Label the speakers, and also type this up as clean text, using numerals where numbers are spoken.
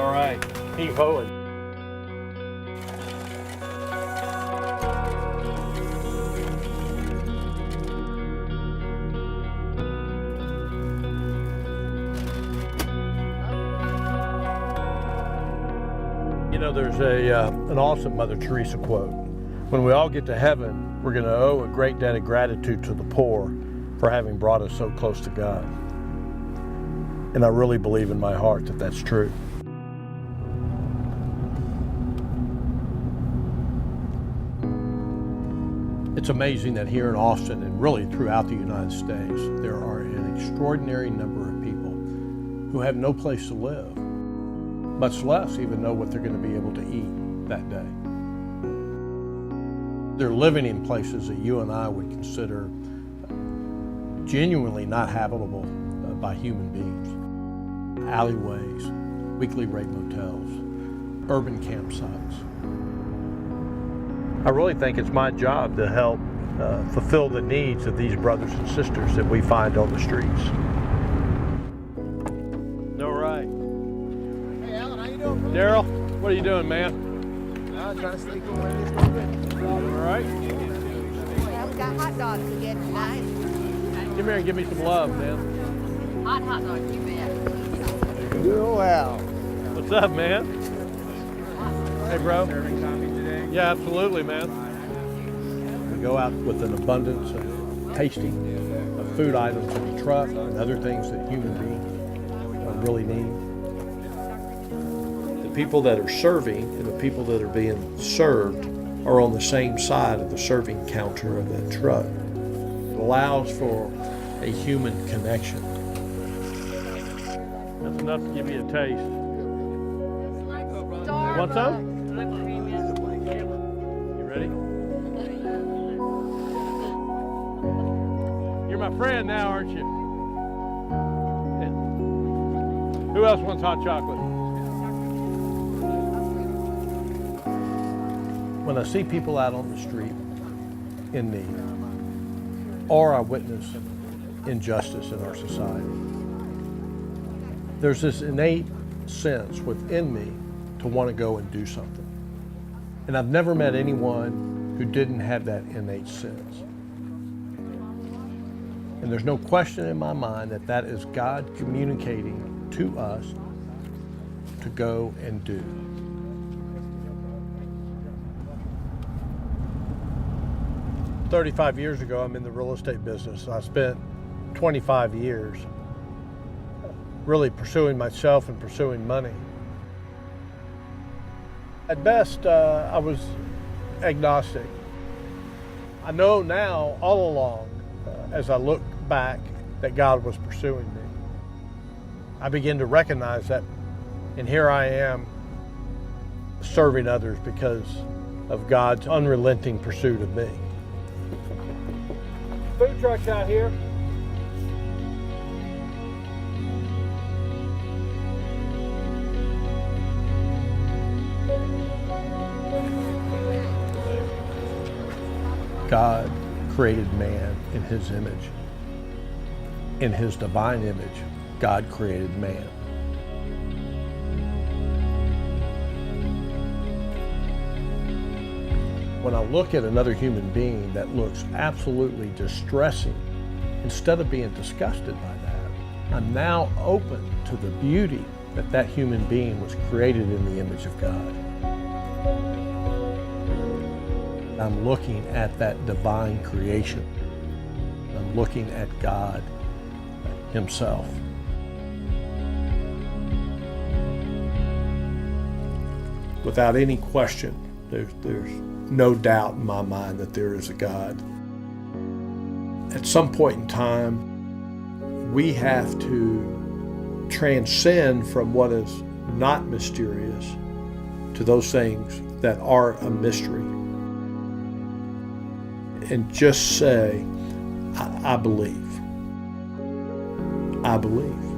Speaker 1: All right, keep hoeing. You know, there's an awesome Mother Teresa quote. When we all get to heaven, we're going to owe a great debt of gratitude to the poor for having brought us so close to God. And I really believe in my heart that that's true. It's amazing that here in Austin and really throughout the United States, there are an extraordinary number of people who have no place to live, much less even know what they're going to be able to eat that day. They're living in places that you and I would consider genuinely not habitable by human beings. Alleyways, weekly rate motels, urban campsites. I really think it's my job to help fulfill the needs of these brothers and sisters that we find on the streets. All right.
Speaker 2: Hey, Alan, how you doing, bro?
Speaker 1: Daryl, what are you doing, man?
Speaker 2: I'm trying to sleep over this little bit.
Speaker 1: All right.
Speaker 3: Well, we got hot dogs to get tonight.
Speaker 1: Come here and give me some love, man.
Speaker 3: Hot dogs, you bet.
Speaker 2: Doing well.
Speaker 1: What's up, man? Hey, bro.
Speaker 2: Serving coffee today?
Speaker 1: Yeah, absolutely, man. We go out with an abundance of tasting of food items in the truck and other things that human beings really need. The people that are serving and the people that are being served are on the same side of the serving counter of that truck. It allows for a human connection. That's enough to give you a taste. You want some? You ready? You're my friend now, aren't you? Yeah. Who else wants hot chocolate? When I see people out on the street in need, or I witness injustice in our society, there's this innate sense within me to want to go and do something. And I've never met anyone who didn't have that innate sense. And there's no question in my mind that that is God communicating to us to go and do. "35 years ago, I'm in the real estate business. I spent 25 years really pursuing myself and pursuing money. At best, I was agnostic. I know now, all along, as I look back, that God was pursuing me. I begin to recognize that, and here I am serving others because of God's unrelenting pursuit of me. Food trucks out here. God created man in his image. In his divine image, God created man. When I look at another human being that looks absolutely distressing, instead of being disgusted by that, I'm now open to the beauty that that human being was created in the image of God. I'm looking at that divine creation. I'm looking at God himself. Without any question, there's no doubt in my mind that there is a God. At some point in time, we have to transcend from what is not mysterious to those things that are a mystery. And just say, I believe. I believe.